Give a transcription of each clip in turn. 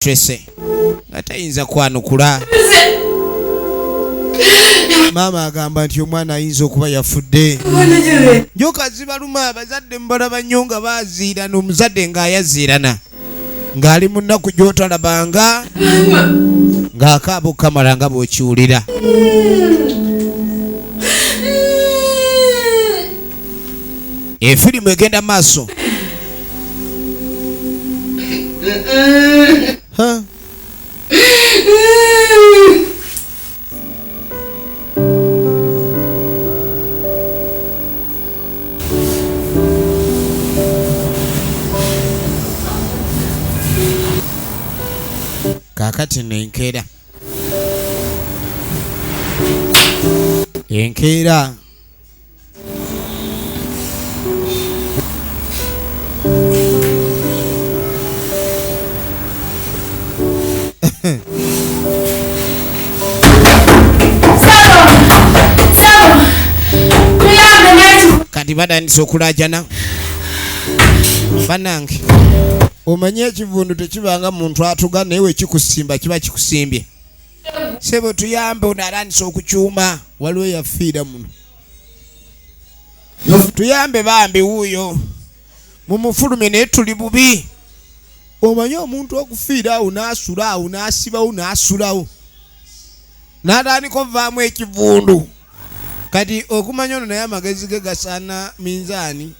Trese atayinza kwanukula. Maama agamba nti omwana ayinza okuba yafudde. Njoka zibaluma abazadde mubalaba nnyo nga baziirana, omuzadde ng'ayaziirana ng'ali mu nnaku gy'otalabanga ng'akaaba okukamala nga bw'okiwulira. Efirimu egenda maaso. Kakati nenkeera. Enkeera. Kati batandise okulajana. Banange omanye ekivundu tekibanga muntu atuga naye kikusimba kiba kikusimbye. Sebo tuyambe onalandisa okukyuma waliwo yafiira muno. Tuyambe bambi wuuyo mumufulumye naye tuli bubi. Omanye omuntu okufiira awo n'asula awo n'asibawo n'asulawo n'atandika ovaamu ekivundu. Kati okumanya ono naye amagezi ge gasaana minzaani.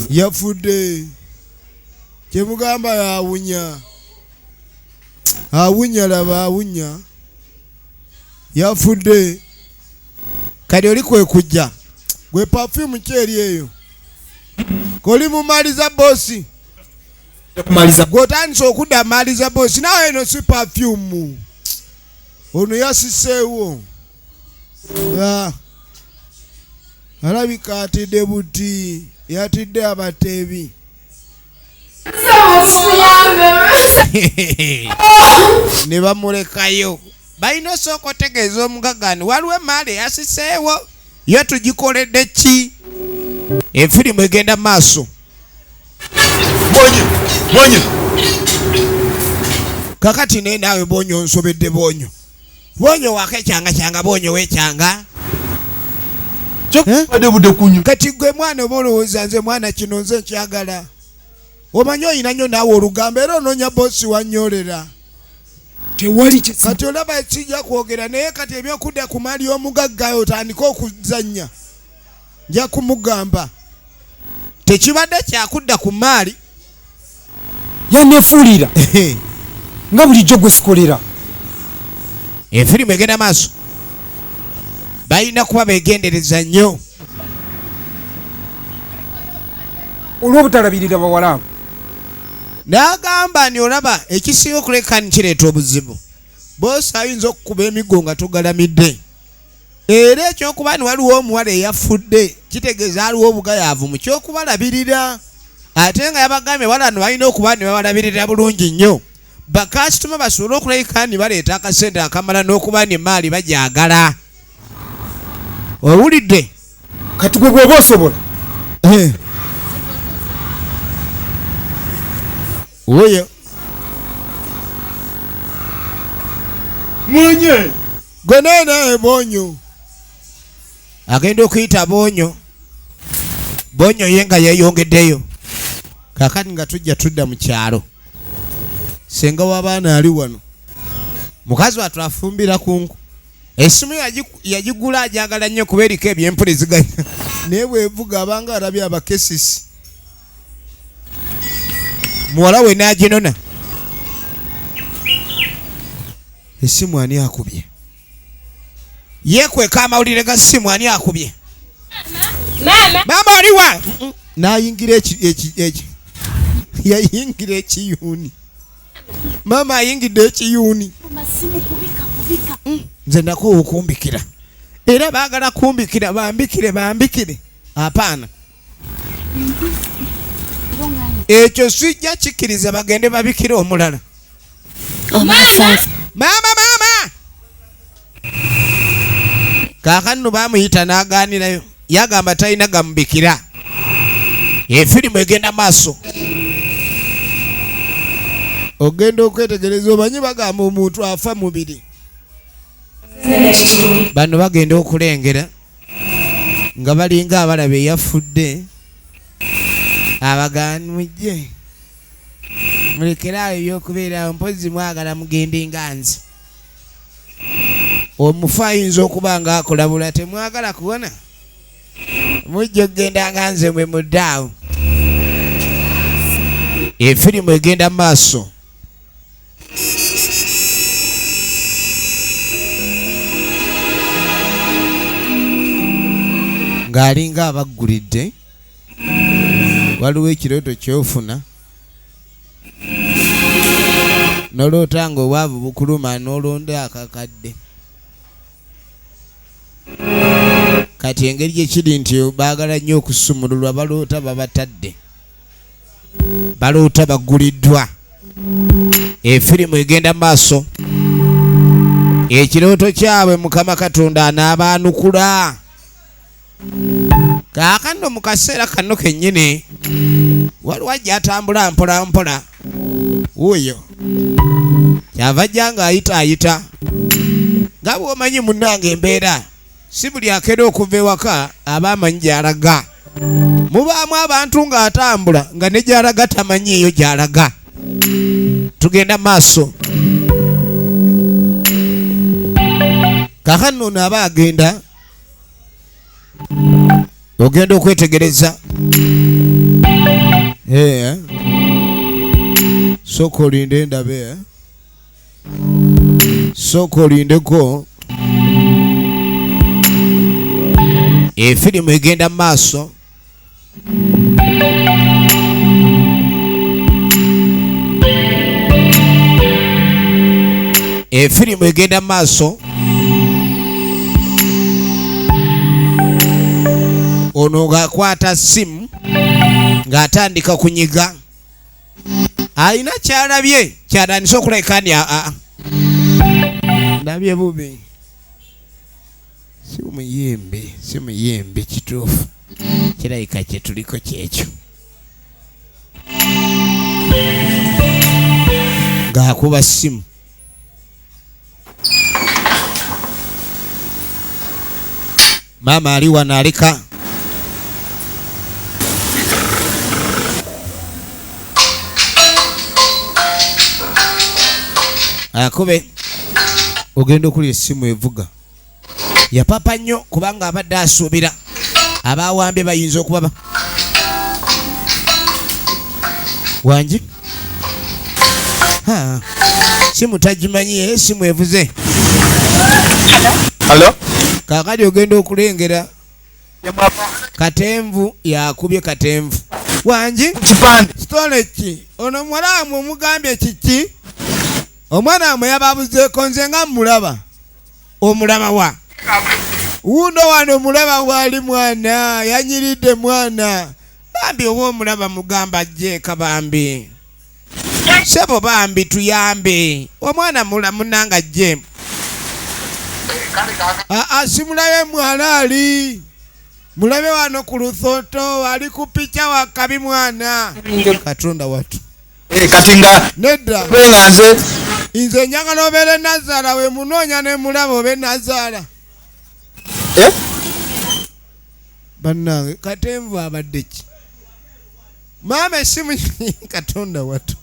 Yafudde kyemugamba yawunya. Awunya laba awunya. Yafudde. Kati oli kwe kujja gwe perfume kyeri eyo koli mumaliza bosi gwotandisa okudda maliza bosi nawe eno si perfume ono yasiseewo. Alabika atidde buti yatidde abateebi. Ne bamulekayo balina osooka otegeeza omugagani waliwo emaali yasiseewo yo tugikoledde ki. Efirimu egenda maaso. Kakati naye naawe Bonyo onsobedde Bonyo. Bonyo wakekyanga kyanga Bonyo wekyanga. Kati gwe mwana oba olowooza nze mwana kino nze nkyagala. Omanyi oyina nnyo naawe olugambo era onoonya bosi wannyolera. Kati olaba ekijja kwogera naye kati ebyokudda ku maali y'omugagga otandika okuzannya. Nja kumugamba tekibadde kyakudda ku maali. Yanneefuulira nga bulijjo gwe sikolera. Efirimu egenda maaso. Balina kuba beegendereza nnyo olw'obutalabirira bawala abo. N'agamba ni olaba ekisinga okuleka nikireeta obuzibu. Boosi ayinza okukuba emigo nga togalamidde. Era ekyokuba ni waliwo omuwala eyafudde kitegeeza aliwo obugayaavu mu kyokubalabirira. Ate nga yabagambye walano balina okuba ne babalabirira bulungi nnyo. Bakasitoma basobole okulabika ni baleeta akasente akamala n'okuba ni maali bajagala. Owulidde? Kati gwe bw'oba osobola. Oyo Mwenye gwe naye Bonyo agenda okuyita Bonyo. Bonyo ye nga yeeyongeddeyo. Kakati nga tujja tudda mu kyalo. Senga w'abaana ali wano. Mukazi wattu afumbira kunku. Esimu yagigula ajagala nnyo kuba eriko ebyempuliziganya. Naye bwevuga abanga alabye abakesisi. Muwala we n'aginona. Esimu ani akubye? Yeekweka amawulire ga simu ani akubye? Mama oliwa? N'ayingira yayingira ekiyuuni. Mama ayingidde ekiyuuni. Nze nako okumbikira. Era baagala kumbikira bambikire. Apaana. Ekyo sijja kikkiriza bagende babikire omulala. Mama! Kaakano baamuyita n'agaanirayo. Yagamba talina gamubikira. Efirimu egenda maaso. ogenda okwetegereza omanyi bagamba omuntu afa mubiri bano bagenda okulengera nga balinga abalaba eyafudde abaganmujje mulekerawo ebyokubeerawo mpozi mwagala mugende nga nze omufu ayinza okuba nga akulabula temwagala kuwona mujja okugenda nga nze mwe muddaawo efirimu egenda mu maaso ng'alinga abaggulidde waliwo ekirooto kyofuna noloota nga obwavu bukuluma n'olonda akakadde kati engeri gyekiri nti baagala nnyo okusumululwa baloota babatadde baloota bagguliddwa efirimu egenda maaso ekirooto kyabwe mukama katonda anaabaanukula kaakano mu kaseera kano kennyini waliwo ajja atambula mpola mpola wuuyo kyava ajja ng'ayitaayita nga bw'omanyi munnange embeera si buli akera okuva ewaka aba amanyi gy'alaga mubaamu abantu ng'atambula nga ne gy'alaga tamanyiiyo gy'alaga tugenda maaso kaakano ono aba agenda ogenda okwetegereza sooka olinde ndabe sooka olindeko efirimu egenda mu maaso efirimu egenda mu maaso ono ng'akwata simu ng'atandika kunyiga alina kyalabye kyatandise okulekani ndabye bubi si muyembe kituufu kirabika kye tuliko kyekyo ng'akuba simu maama ali wano aleka akube ogenda okulya essimu evuga yapapa nnyo kubanga abadde asuubira abawambye bayinza okubaba wangi simu tagimanyi esimu evuze Halo? kakati ogenda okulengera katenvu yakubye katenvu wangi Kipande. stoleki ono mwalamu omugambye kiki omwana amwe yababuzeeko nze nga mulaba omulaba wa wuno wano omulaba waali mwana yanyiridde mwana bambi oba omulaba mugamba jjeeka bambi sebo bambi tuyambe omwana munanga jje simulabe mwana ali mulabe wano ku lusoto ali ku picha wakabi mwana katonda watu Katinga nedda benga nze njagala obeere nazaala we munoonya ne mulaba obe nazaala bannange katenvu abadde ki maama esimu katonda watu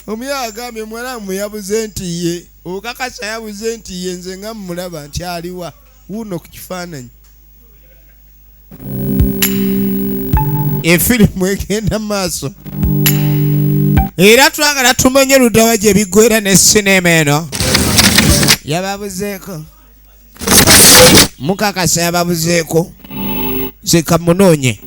omuyaga agambye mwalamu yabuze nti ye okakasa yabuze nti ye nze nga mulaba nti aliwa wuno ku kifaananyi efirimu egenda maaso era twagala tumenye ludawa gye biggwera ne sinema eno yababuzeeko mukakasa yababuzeeko zeka munoonye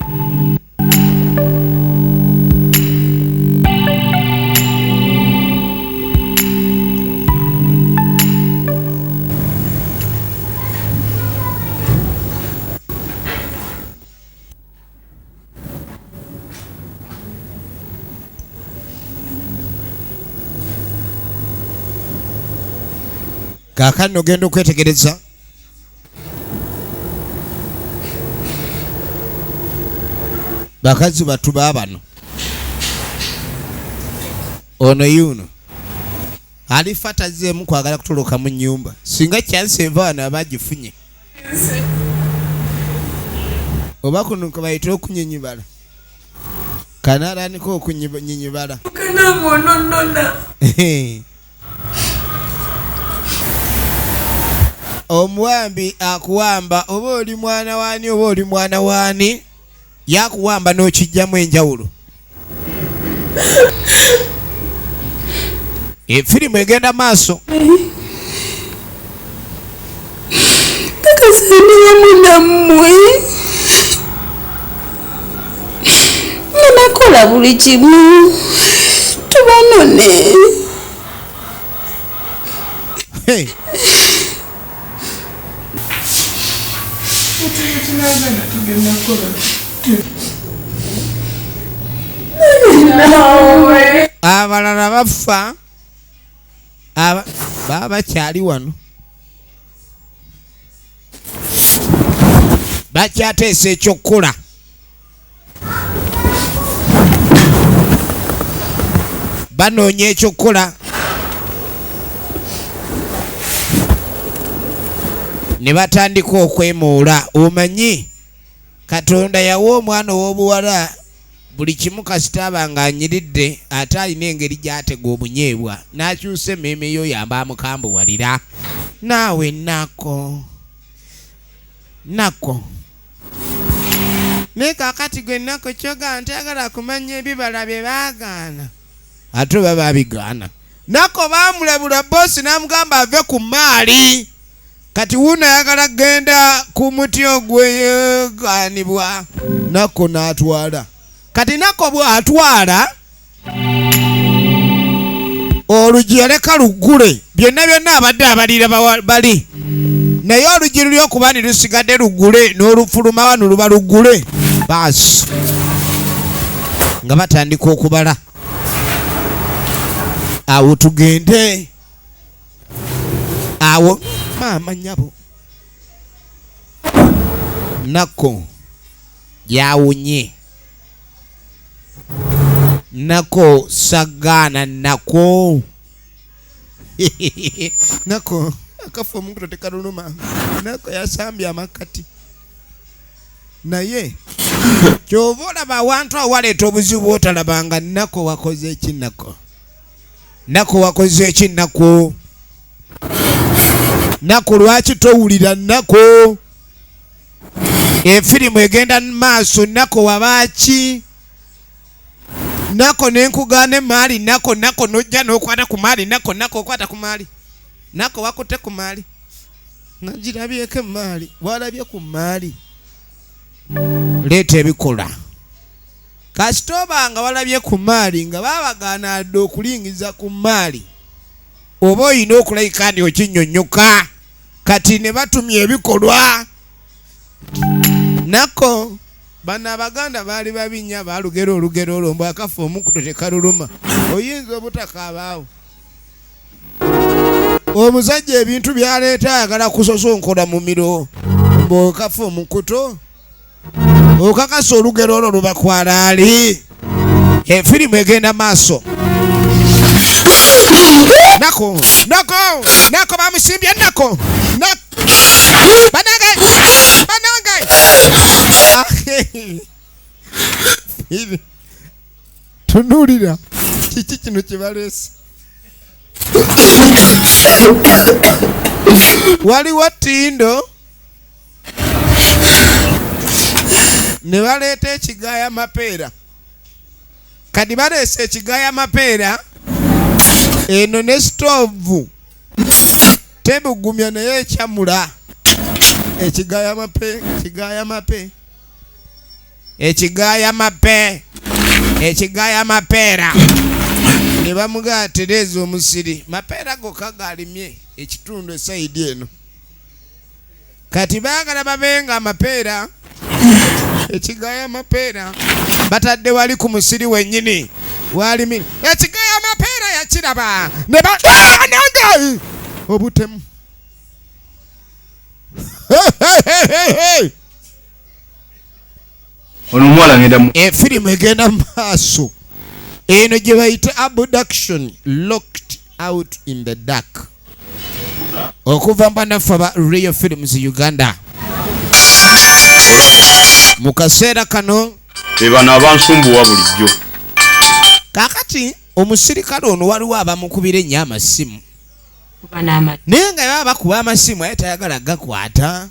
kaakano ogenda okwetegereza bakazi batuba bano ono yuno alifata zeemu kwagala kutoloka mu nnyumba singa chance eva wano abagifunye oba kuno kabayita okunyinyibala kanaalandika okunyinyibala omuwambi akuwamba oba oli mwana waani oba oli mwana waani yakuwamba n'okijjamu enjawulo. Efirimu egenda maaso. Kakasaniya munammwe nakola buli kimu tubanone. Hey. Abalala bafa baba bakyali wano bakyateesa ekyokukola. Banoonya ekyokukola ne batandika okwemuula. Omanyi Katonda yawa omwana ow'obuwala buli kimu kasita aba ng'anyiridde ate alina engeri gy'atega obunyeebwa n'akyusa emmeeme yo yamba amukambuwalira. Naawe nako ne kaakati gwe nako kyoga ntayagala kumanya ebibala bye baagaana ate oba babigaana. Nako baamulabula boosi n'amugamba ave ku maali. Kati wuno ayagala genda ku muti ogwegaanibwa nako n'atwala. Kati nako bw'atwala olugi yaleka luggule byonna byonna abadde abalira bali naye olugi luli okuba ne lusigadde luggule n'olufuluma wano luba luggule baasi nga batandika okubala. Awo tugende awo maama nnyabo nako yawunye. Nako sagana nako nako akafa omuntu tekaluluma. Nako yasambye amakati naye kyova olaba awantu awaleeta obuzibu otalabanga. Nako wakoze eki? Nako wakoze eki? Nako lwaki towulira? Nako efirimu egenda maaso. Nako wabaki? Nako nenkugane maali. Nako nojja n'okwata ku maali. Nako okwata ku maali. Nako wakutte ku maali. Nagirabyeko maali. Walabye ku maali. Leeta ebikola. Kasita oba nga walabye ku maali nga babagaana adde okulingiza ku maali oba olina okulayika ndi okinnyonnyoka. Kati ne batumya ebikolwa. Nako bano Abaganda baali babinya balugero olugero olwo mbu akafa omukuto tekaluluma. Oyinza obutakaabaawo. Omusajja ebintu byaleeta ayagala kusosonkola mu miro mbu okafa omukuto. Okakasa olugero olwo lubakwala ali. Efirimu egenda maaso. Nako bamusimbye. Nako banange tunuulira kiki kino kyebaleese. Waliwo Tindo ne baleeta ekigaaya mapeera. Kati baleese ekigaaya mapeera eno ne stoovu tebugumya naye ekyamula. Ekigaaya mapeera ne bamugaa Tereza omusiri. Mapeera gokka galimye ekitundu esayidi eno. Kati baagala babenga amapeera ekigaaya mapeera batadde wali ku musiri wennyini walimira. Ekigaaya mapeera yakiraba ne nange obutemu. Efirimu egenda maaso. Eno gye bayita Abduction locked out in the dark. Okuva mbanafu aba Real Films Uganda. Mu kaseera kano bano abansumbuwa bulijjo. Kakati omusirikale ono waliwo abamukubira ennyo amasimu. Naye nga baba bakuba amasimu aye tayagala gakwata.